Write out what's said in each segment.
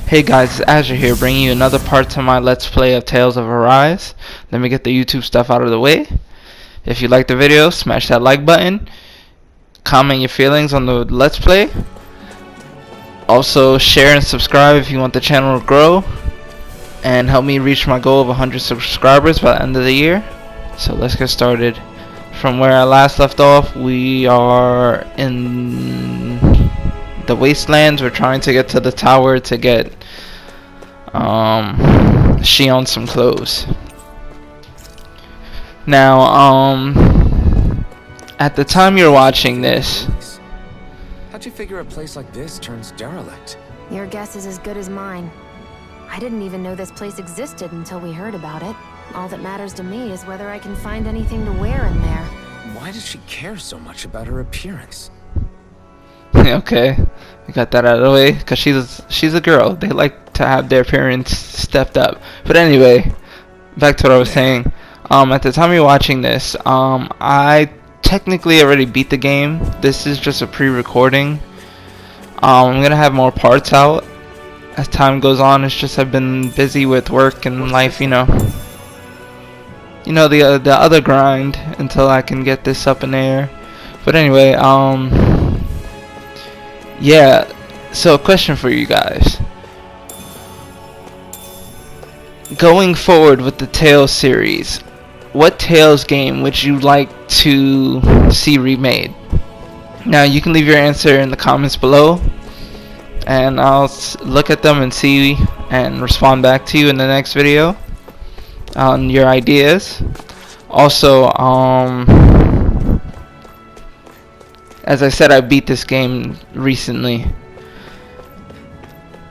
Hey guys, it's Azure here, bringing you another part to my Let's Play of Tales of Arise. Let me get the YouTube stuff out of the way. If you like the video, smash that like button. Comment your feelings on the Let's Play. Also, share and subscribe if you want the channel to grow. And help me reach my goal of 100 subscribers by the end of the year. So let's get started. From where I last left off, we are in the wastelands. We're trying to get to the tower to get Xion some clothes. Now, at the time you're watching this, how'd you figure a place like this turns derelict? Your guess is as good as mine. I didn't even know this place existed until we heard about it. All that matters to me is whether I can find anything to wear in there. Why does she care so much about her appearance? okay, we got that out of the way, because she's a girl. They like to have their appearance stepped up. But anyway, back to what I was saying. At the time you're watching this, I technically already beat the game. This is just a pre-recording. I'm gonna have more parts out as time goes on. It's just I've been busy with work and life, you know the other grind until I can get this up in the air. But anyway, yeah, so a question for you guys. Going forward with the Tales series, what Tales game would you like to see remade? Now you can leave your answer in the comments below, and I'll look at them and see and respond back to you in the next video on your ideas. Also, as I said, I beat this game recently.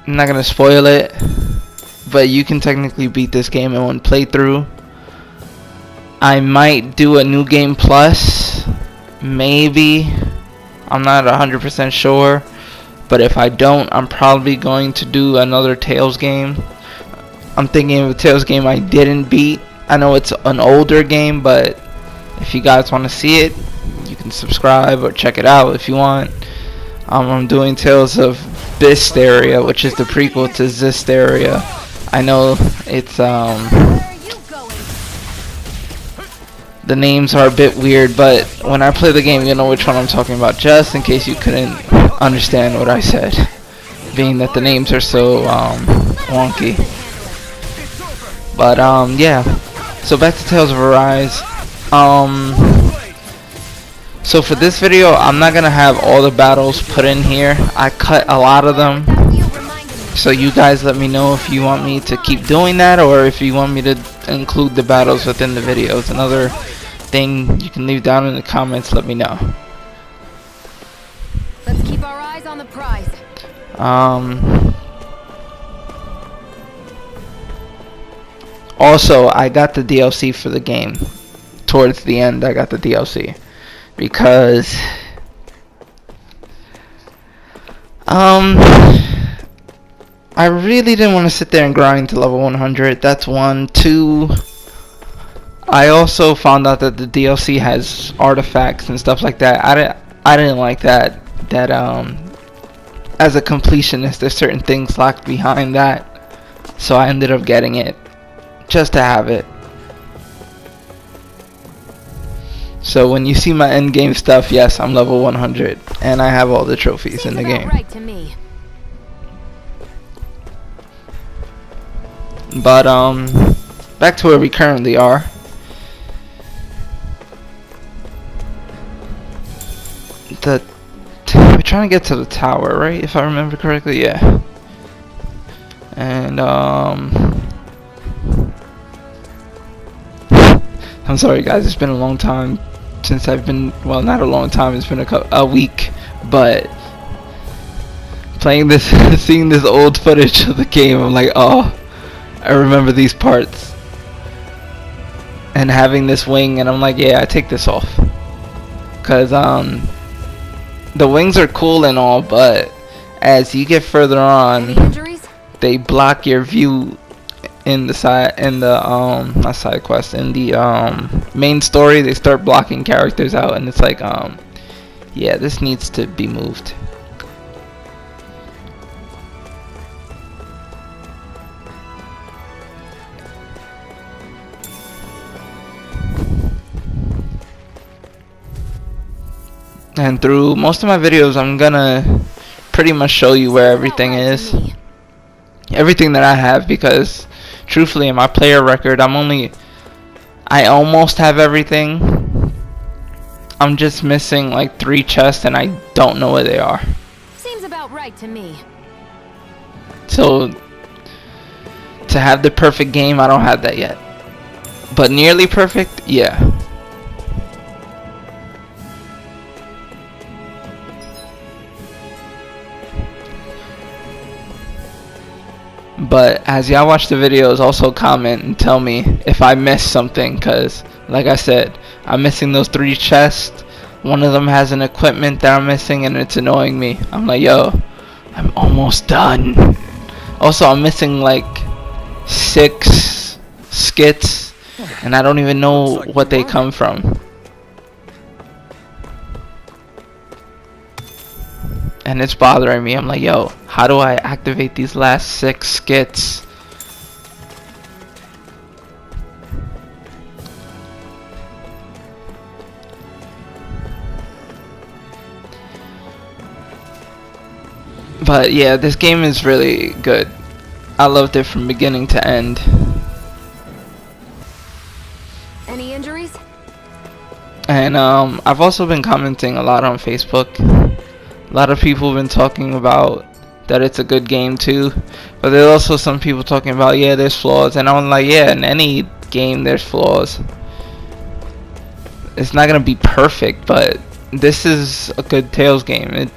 I'm not gonna spoil it, but you can technically beat this game in one playthrough. I might do a new game plus, maybe. I'm not 100% sure, but if I don't, I'm probably going to do another Tales game. I'm thinking of a Tales game I didn't beat. I know it's an older game, but if you guys want to see it, you can subscribe or check it out if you want. I'm doing Tales of Bysteria, which is the prequel to Zestiria. I know it's the names are a bit weird, but when I play the game, you'll know which one I'm talking about, just in case you couldn't understand what I said, being that the names are so wonky. But yeah, so back to Tales of Arise. So for this video, I'm not gonna have all the battles put in here. I cut a lot of them, so you guys let me know if you want me to keep doing that, or if you want me to include the battles within the videos. Another thing you can leave down in the comments, let me know. Let's keep our eyes on the prize. Also, I got the DLC for the game. Towards the end, I got the DLC because I really didn't want to sit there and grind to level 100. That's one. Two, I also found out that the DLC has artifacts and stuff like that. I didn't like that. As a completionist, there's certain things locked behind that, so I ended up getting it just to have it. So when you see my end game stuff, yes, I'm level 100 and I have all the trophies in the game. Right to me. But back to where we currently are. We're trying to get to the tower, right? If I remember correctly, yeah. And I'm sorry guys, it's been a long time since I've been, well, not a long time, it's been a week, but playing this, seeing this old footage of the game, I'm like, oh, I remember these parts. And having this wing, and I'm like, yeah, I take this off. Cause the wings are cool and all, but as you get further on, they block your view in the side, in the not side quest, in the main story. They start blocking characters out, and it's like yeah, this needs to be moved. And through most of my videos, I'm gonna pretty much show you where everything is. Everything that I have, because truthfully in my player record, I almost have everything. I'm just missing like 3 chests and I don't know where they are. Seems about right to me. So to have the perfect game, I don't have that yet. But nearly perfect, yeah. But as y'all watch the videos, also comment and tell me if I missed something, cause like I said, I'm missing those 3 chests. One of them has an equipment that I'm missing and it's annoying me. I'm like, yo, I'm almost done. Also, I'm missing like 6 skits and I don't even know what they come from. And it's bothering me. I'm like, yo, how do I activate these last 6 skits? But yeah, this game is really good. I loved it from beginning to end. Any injuries? And I've also been commenting a lot on Facebook. A lot of people have been talking about that it's a good game too, but there's also some people talking about, yeah, there's flaws, and I'm like, yeah, in any game there's flaws. It's not gonna be perfect, but this is a good Tales game.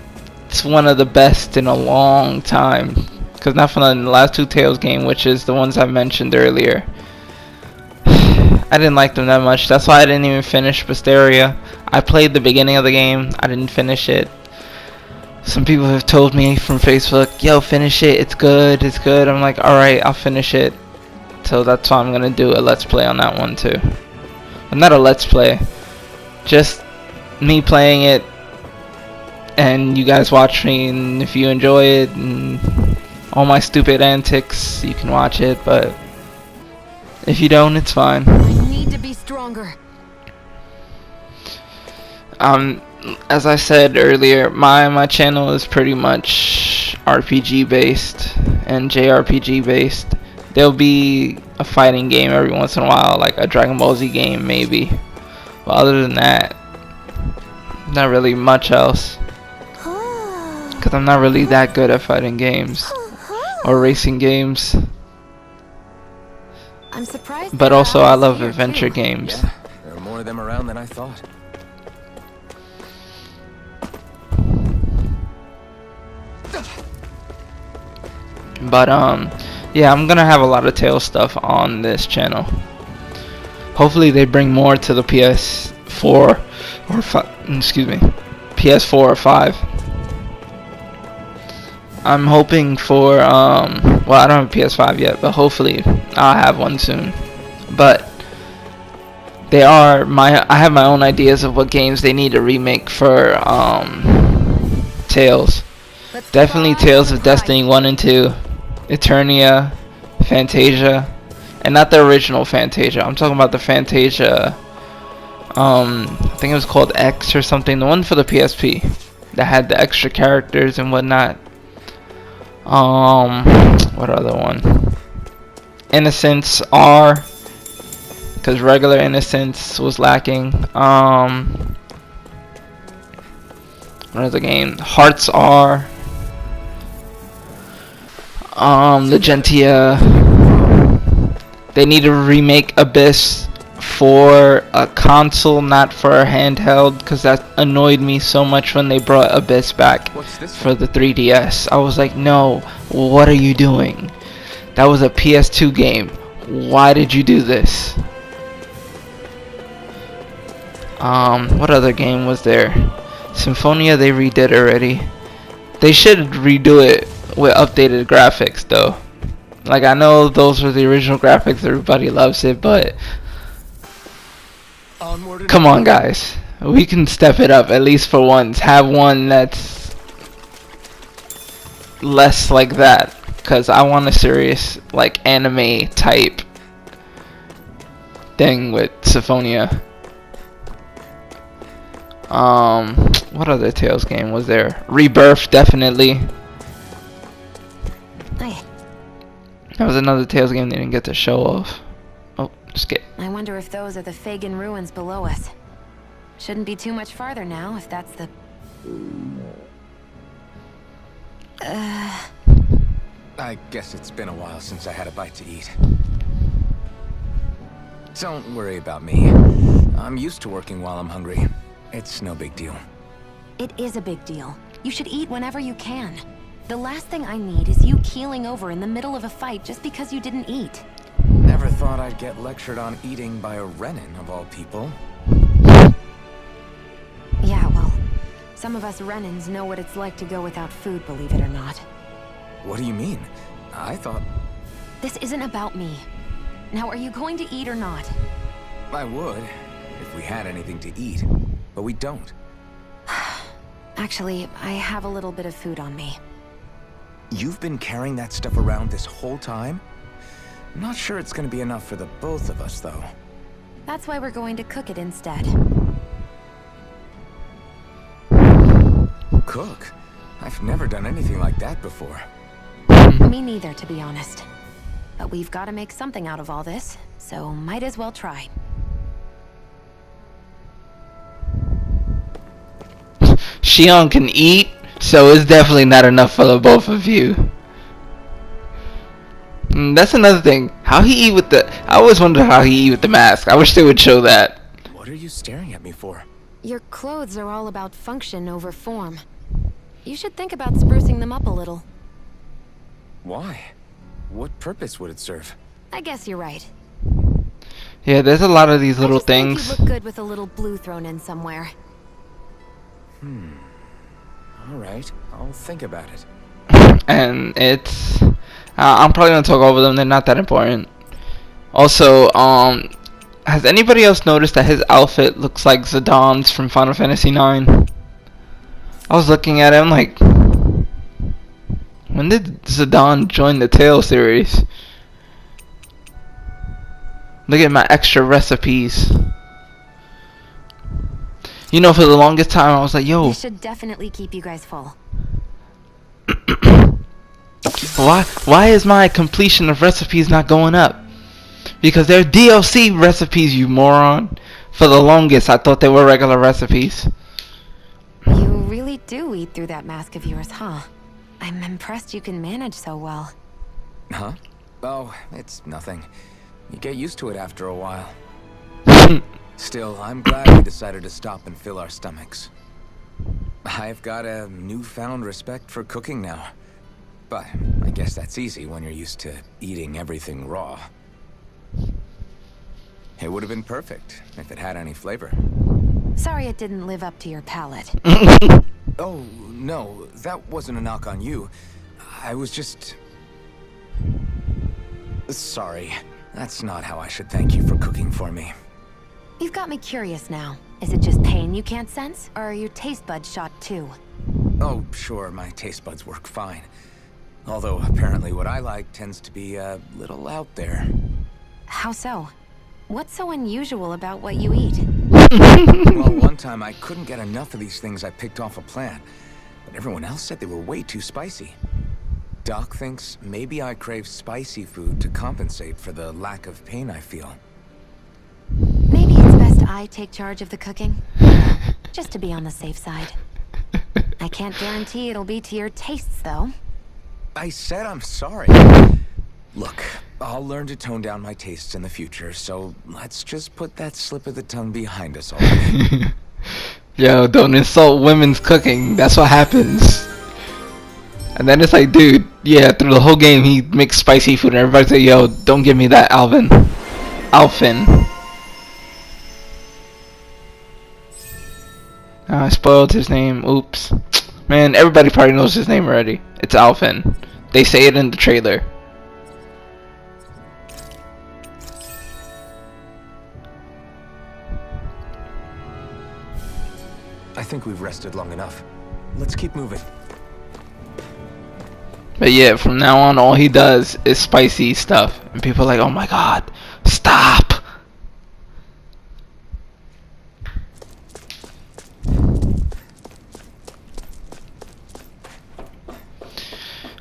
It's one of the best in a long time, because not from the last 2 Tales game, which is the ones I mentioned earlier. I didn't like them that much. That's why I didn't even finish Busteria. I played the beginning of the game, I didn't finish it. Some people have told me from Facebook, yo, finish it, it's good, it's good. I'm like, alright, I'll finish it. So that's why I'm gonna do a let's play on that one too. But not a let's play, just me playing it and you guys watch me, and if you enjoy it and all my stupid antics, you can watch it, but if you don't, it's fine. I need to be stronger. As I said earlier, my channel is pretty much RPG based and JRPG based. There'll be a fighting game every once in a while, like a Dragon Ball Z game maybe. But other than that, not really much else. Because I'm not really that good at fighting games or racing games. I'm surprised. But also I love adventure games. Yeah, there are more of them around than I thought. But yeah, I'm gonna have a lot of Tales stuff on this channel. Hopefully they bring more to the PS4 or PS4 or 5. I'm hoping for well, I don't have a PS5 yet, but hopefully I'll have one soon. But I have my own ideas of what games they need to remake for Tales. Definitely Tales of Destiny 1 and 2, Eternia, Fantasia, and not the original Fantasia. I'm talking about the Fantasia, I think it was called X or something, the one for the PSP that had the extra characters and whatnot. What other one? Innocence R, because regular Innocence was lacking. What other game? Hearts R. Legentia. They need to remake Abyss for a console, not for a handheld, because that annoyed me so much when they brought Abyss back for the 3DS. I was like, no, what are you doing? That was a PS2 game. Why did you do this? What other game was there? Symphonia, they redid already. They should redo it with updated graphics though. Like, I know those are the original graphics, everybody loves it, but come on guys, we can step it up at least for once. Have one that's less like that, because I want a serious like anime type thing with Symphonia. What other Tales game was there? Rebirth, definitely. Hey, That was another Tales game they didn't get to show off. Oh, just get. I wonder if those are the Fagin ruins below us. Shouldn't be too much farther now, if that's the... I guess it's been a while since I had a bite to eat. Don't worry about me. I'm used to working while I'm hungry. It's no big deal. It is a big deal. You should eat whenever you can. The last thing I need is you keeling over in the middle of a fight just because you didn't eat. Never thought I'd get lectured on eating by a Renin, of all people. Yeah, well, some of us Renins know what it's like to go without food, believe it or not. What do you mean? I thought This isn't about me. Now, are you going to eat or not? I would, if we had anything to eat. But we don't. Actually, I have a little bit of food on me. You've been carrying that stuff around this whole time? I'm not sure it's gonna be enough for the both of us, though. That's why we're going to cook it instead. Cook? I've never done anything like that before. Me neither, to be honest. But we've got to make something out of all this, so might as well try. Xion can eat, so it's definitely not enough for the both of you. That's another thing. How he eat with the... I always wonder how he eat with the mask. I wish they would show that. What are you staring at me for? Your clothes are all about function over form. You should think about sprucing them up a little. Why? What purpose would it serve? I guess you're right. Yeah, there's a lot of these little I just think things. you look good with a little blue thrown in somewhere. Alright, I'll think about it. And it's... I'm probably gonna talk over them. They're not that important. Also, has anybody else noticed that his outfit looks like Zidane from Final Fantasy IX? I was looking at him like, when did Zidane join the Tale series? Look at my extra recipes. You know, for the longest time I was like, yo, This should definitely keep you guys full. why is my completion of recipes not going up? Because they're DLC recipes, you moron. For the longest I thought they were regular recipes. You really do eat through that mask of yours, huh? I'm impressed you can manage so well. Huh? Oh, it's nothing. You get used to it after a while. Still, I'm glad we decided to stop and fill our stomachs. I've got a newfound respect for cooking now. But I guess that's easy when you're used to eating everything raw. It would have been perfect if it had any flavor. Sorry it didn't live up to your palate. Oh, no, that wasn't a knock on you. I was just... Sorry. That's not how I should thank you for cooking for me. You've got me curious now. Is it just pain you can't sense, or are your taste buds shot too? Oh, sure, my taste buds work fine. Although, apparently what I like tends to be a little out there. How so? What's so unusual about what you eat? Well, one time I couldn't get enough of these things I picked off a plant, but everyone else said they were way too spicy. Doc thinks maybe I crave spicy food to compensate for the lack of pain I feel. Maybe it's best I take charge of the cooking? Just to be on the safe side. I can't guarantee it'll be to your tastes, though. I said I'm sorry. Look, I'll learn to tone down my tastes in the future, so let's just put that slip of the tongue behind us already. Yo, don't insult women's cooking. That's what happens. And then it's like, dude, yeah, through the whole game he makes spicy food and everybody's like, yo, don't give me that, Alvin. I spoiled his name. Oops. Man, everybody probably knows his name already. It's Alvin. They say it in the trailer. I think we've rested long enough. Let's keep moving. But yeah, from now on, all he does is spicy stuff. And people are like, oh my god, stop!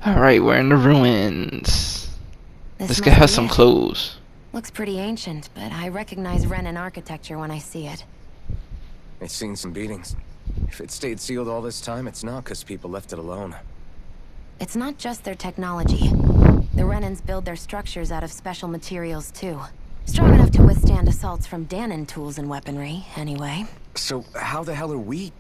Alright, we're in the ruins. This This must guy has be some it. clothes. Looks pretty ancient, but I recognize Renan architecture when I see it. It's seen some beatings. If it stayed sealed all this time, it's not because people left it alone. It's not just their technology. The Renans build their structures out of special materials, too. Strong enough to withstand assaults from Danon tools and weaponry, anyway. So how the hell are we?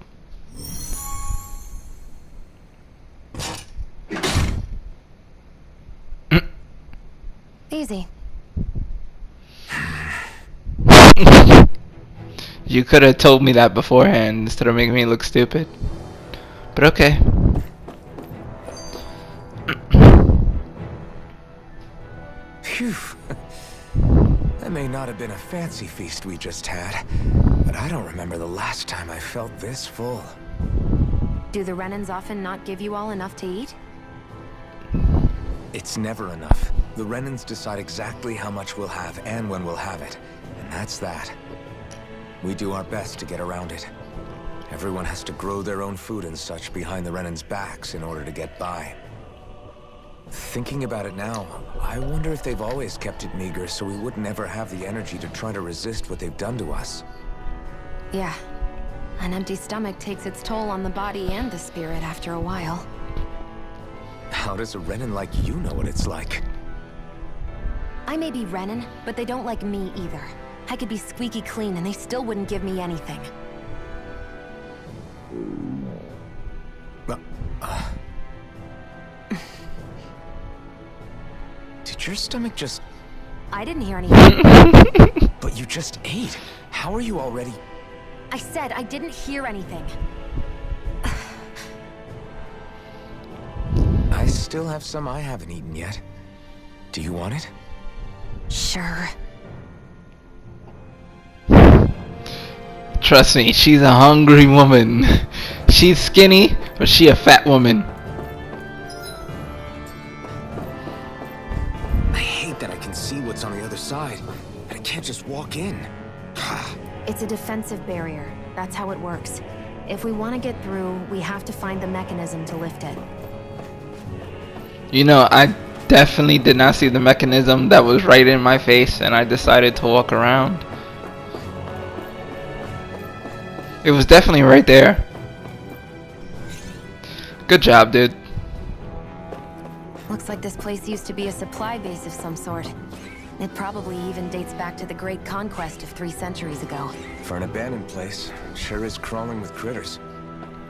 Easy. You could have told me that beforehand instead of making me look stupid. But okay. Phew. That may not have been a fancy feast we just had, but I don't remember the last time I felt this full. Do the Renans often not give you all enough to eat? It's never enough. The Renans decide exactly how much we'll have and when we'll have it, and that's that. We do our best to get around it. Everyone has to grow their own food and such behind the Renans' backs in order to get by. Thinking about it now, I wonder if they've always kept it meager so we wouldn't ever have the energy to try to resist what they've done to us. Yeah. An empty stomach takes its toll on the body and the spirit after a while. How does a Renan like you know what it's like? I may be Renan, but they don't like me either. I could be squeaky clean and they still wouldn't give me anything. Did your stomach just... I didn't hear anything. But you just ate. How are you already... I said I didn't hear anything. I still have some I haven't eaten yet. Do you want it? Sure. Trust me, she's a hungry woman. She's skinny, but she a fat woman. I hate that I can see what's on the other side, and I can't just walk in. It's a defensive barrier. That's how it works. If we want to get through, we have to find the mechanism to lift it. You know, I definitely did not see the mechanism that was right in my face, and I decided to walk around. It was definitely right there. Good job, dude. Looks like this place used to be a supply base of some sort. It probably even dates back to the Great Conquest of 3 centuries ago. For an abandoned place, it sure is crawling with critters.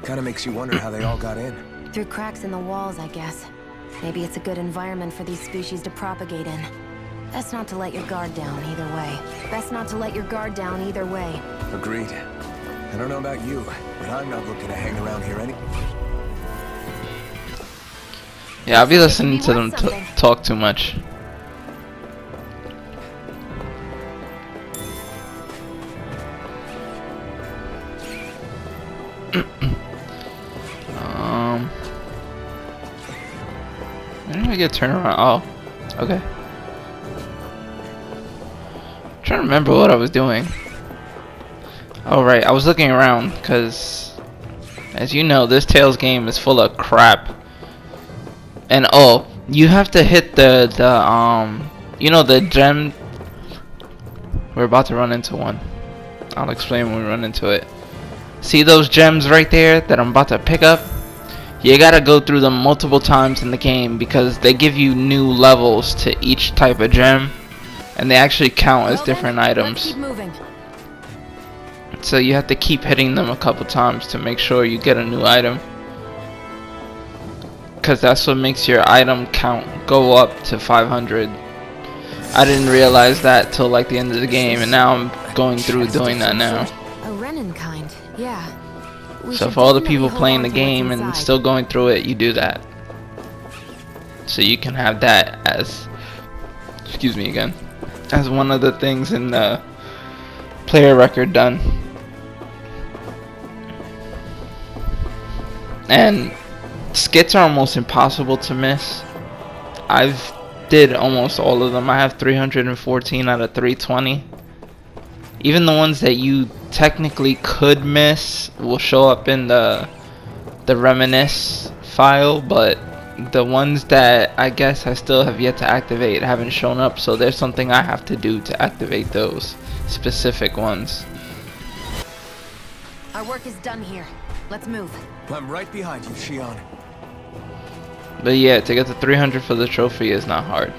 Kinda makes you wonder how they all got in. Through cracks in the walls, I guess. Maybe it's a good environment for these species to propagate in. Best not to let your guard down either way. Best not to let your guard down either way. Agreed. I don't know about you, but I'm not looking to hang around here any... Yeah, I'll be listening to them Worth something. talk too much. Where did I get turned around? Oh, okay. I'm trying to remember what I was doing. Oh right, I was looking around because, as you know, this Tales game is full of crap. And oh, you have to hit the you know, the gem. We're about to run into one. I'll explain when we run into it. See those gems right there that I'm about to pick up? You gotta go through them multiple times in the game because they give you new levels to each type of gem, and they actually count as different items. Let's keep moving. So you have to keep hitting them a couple times to make sure you get a new item, because that's what makes your item count go up to 500. I didn't realize that till like the end of the game, and now I'm going through doing that now. A Renan kind, yeah. We So should for all the definitely people hold playing on the to what's game and inside. still going through it, you do that. So you can have that as, excuse me again, as one of the things in the player record done. And skits are almost impossible to miss. I've did almost all of them. I have 314 out of 320. Even the ones that you technically could miss will show up in the reminisce file, but the ones that I guess I still have yet to activate haven't shown up, so there's something I have to do to activate those specific ones. Our work is done here. Let's move. I'm right behind you, Shion. But yeah, to get to 300 for the trophy is not hard.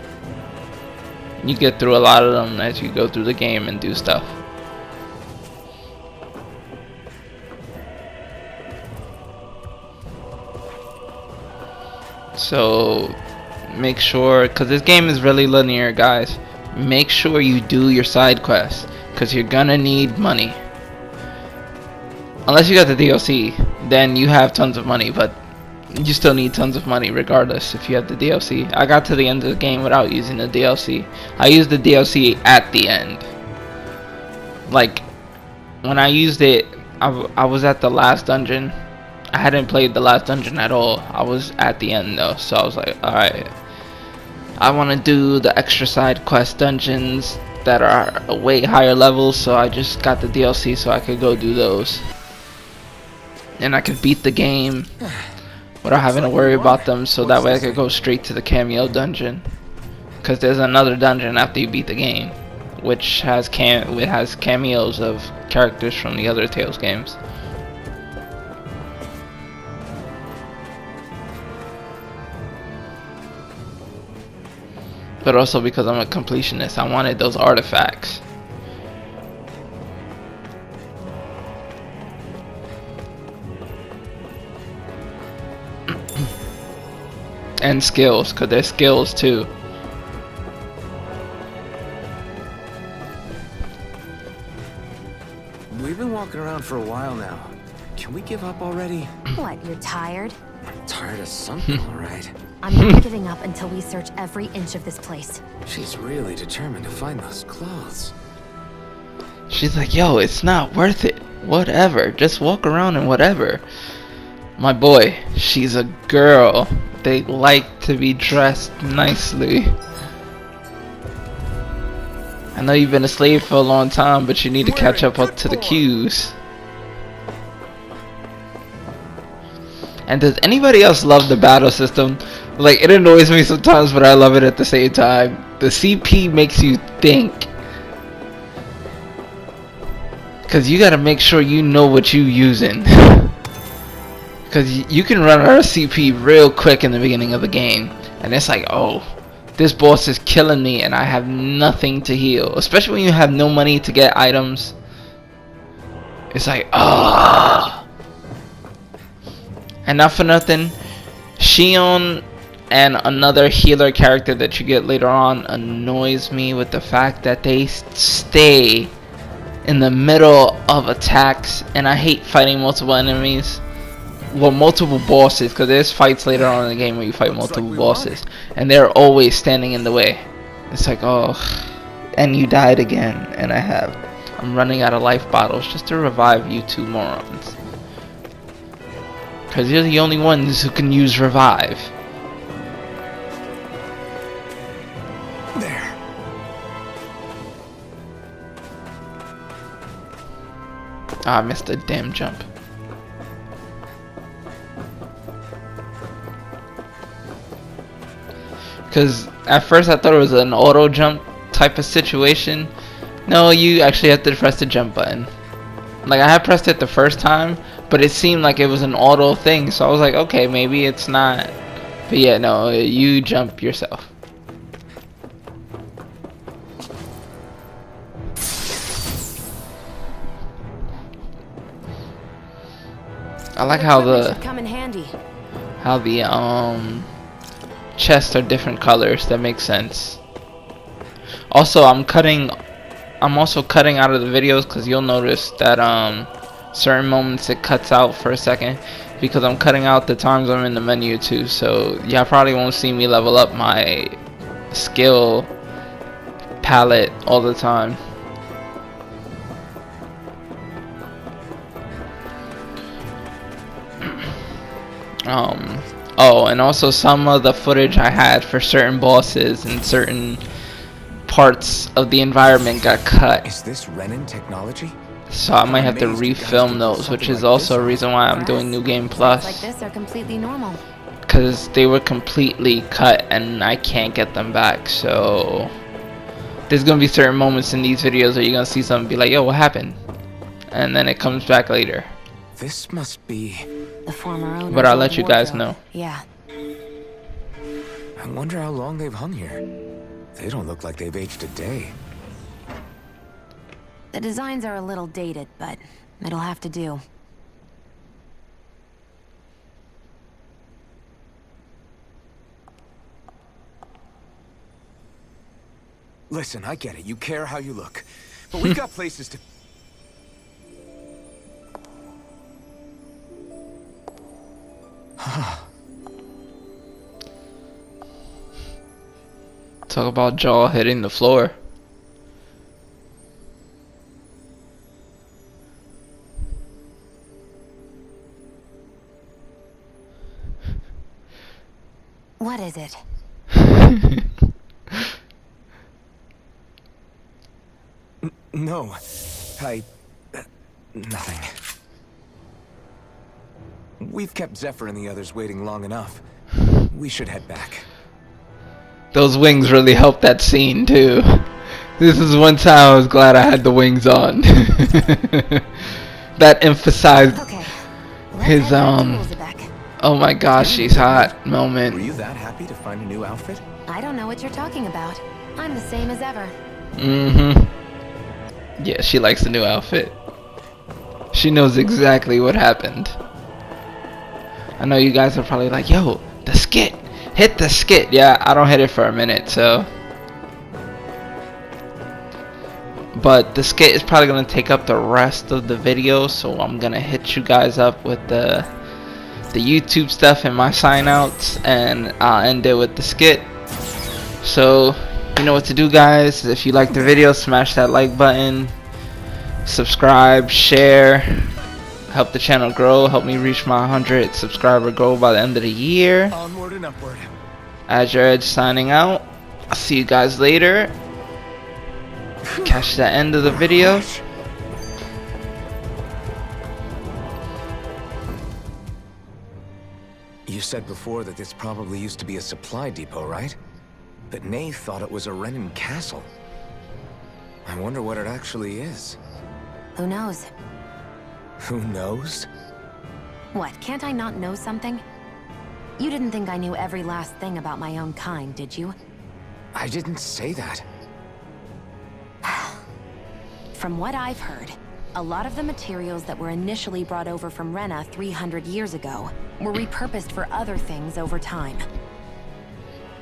You get through a lot of them as you go through the game and do stuff. So make sure, because this game is really linear, guys, make sure you do your side quests, because you're gonna need money. Unless you got the DLC, then you have tons of money, but you still need tons of money regardless if you have the DLC. I got to the end of the game without using the DLC. I used the DLC at the end. Like, when I used it, I was at the last dungeon. I hadn't played the last dungeon at all. I was at the end though, so I was like, alright, I want to do the extra side quest dungeons that are a way higher levels, so I just got the DLC so I could go do those. And I could beat the game without having to worry about them, so that way I could go straight to the cameo dungeon. Because there's another dungeon after you beat the game, which has cameos of characters from the other Tales games. But also because I'm a completionist, I wanted those artifacts. And skills, because there's skills too. We've been walking around for a while now. Can we give up already? What, you're tired? Tired of something, alright. I'm not giving up until we search every inch of this place. She's really determined to find those clothes. She's like, yo, it's not worth it. Whatever, just walk around and whatever. My boy, she's a girl. They like to be dressed nicely. I know you've been a slave for a long time, but you need to catch up to the cues. And does anybody else love the battle system? Like, it annoys me sometimes, but I love it at the same time. The CP makes you think. Because you gotta make sure you know what you're using. Because you can run out of CP real quick in the beginning of the game. And it's like, oh, this boss is killing me and I have nothing to heal. Especially when you have no money to get items. It's like, ah. And not for nothing, Shion and another healer character that you get later on annoys me with the fact that they stay in the middle of attacks. And I hate fighting multiple enemies. Well, multiple bosses, because there's fights later on in the game where you fight multiple bosses, and they're always standing in the way. It's like, oh, and you died again, and I'm running out of life bottles just to revive you two morons. Because you're the only ones who can use revive. There. Ah, I missed a damn jump. Because at first I thought it was an auto jump type of situation. No, you actually have to press the jump button. Like, I had pressed it the first time, but it seemed like it was an auto thing, so I was like, okay, maybe it's not. But yeah, no, you jump yourself. I like how should come in handy. chests are different colors. That makes sense. Also, I'm also cutting out of the videos because you'll notice that certain moments it cuts out for a second because I'm cutting out the times I'm in the menu too. So y'all probably won't see me level up my skill palette all the time. Oh, and also some of the footage I had for certain bosses and certain parts of the environment got cut. Is this Renin technology? So I might have to refilm those, which is also a reason why I'm doing New Game Plus. Like this are completely normal. because they were completely cut and I can't get them back. So there's gonna be certain moments in these videos where you're gonna see something, be like, yo, what happened? And then it comes back later. This must be... The former owner. But I'll let you guys know. Yeah. I wonder how long they've hung here. They don't look like they've aged a day. The designs are a little dated, but it'll have to do. Listen, I get it. You care how you look. But we've got places to... Talk about jaw hitting the floor. What is it? No. Nothing. We've kept Zephyr and the others waiting long enough. We should head back. Those wings really helped that scene too. This is one time I was glad I had the wings on. That emphasized Okay. his oh my gosh, she's hot moment. Were you that happy to find a new outfit? I don't know what you're talking about. I'm the same as ever. Yeah, she likes the new outfit. She knows exactly what happened. I know you guys are probably like, yo, the skit. Hit the skit. Yeah, I don't hit it for a minute, so. But the skit is probably going to take up the rest of the video, so I'm going to hit you guys up with the YouTube stuff and my sign outs, and I'll end it with the skit. So, you know what to do, guys. If you like the video, smash that like button, subscribe, share, help the channel grow, help me reach my 100 subscriber goal by the end of the year. Onward and upward. Azure Edge signing out. I'll see you guys later. Catch the end of the video. You said before that this probably used to be a supply depot, right? But Nay thought it was a Renan castle. I wonder what it actually is. Who knows? Who knows? What, can't I not know something? You didn't think I knew every last thing about my own kind, did you? I didn't say that. From what I've heard, a lot of the materials that were initially brought over from Rena 300 years ago were repurposed for other things over time.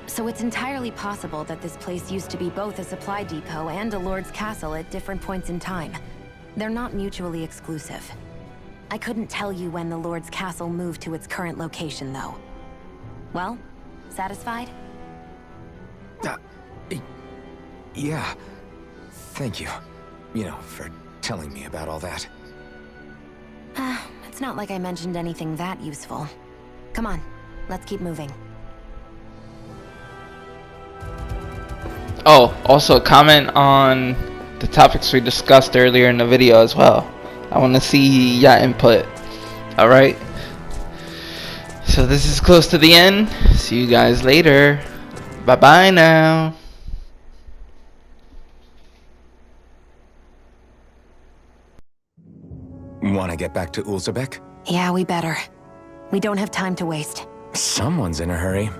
So it's entirely possible that this place used to be both a supply depot and a lord's castle at different points in time. They're not mutually exclusive. I couldn't tell you when the lord's castle moved to its current location, though. Well, satisfied? Yeah. Thank you. You know, for telling me about all that. It's not like I mentioned anything that useful. Come on, let's keep moving. Oh, also comment on the topics we discussed earlier in the video as well. I want to see your input. Alright? So this is close to the end. See you guys later. Bye bye now. Want to get back to Ulzebek? Yeah, we better. We don't have time to waste. Someone's in a hurry.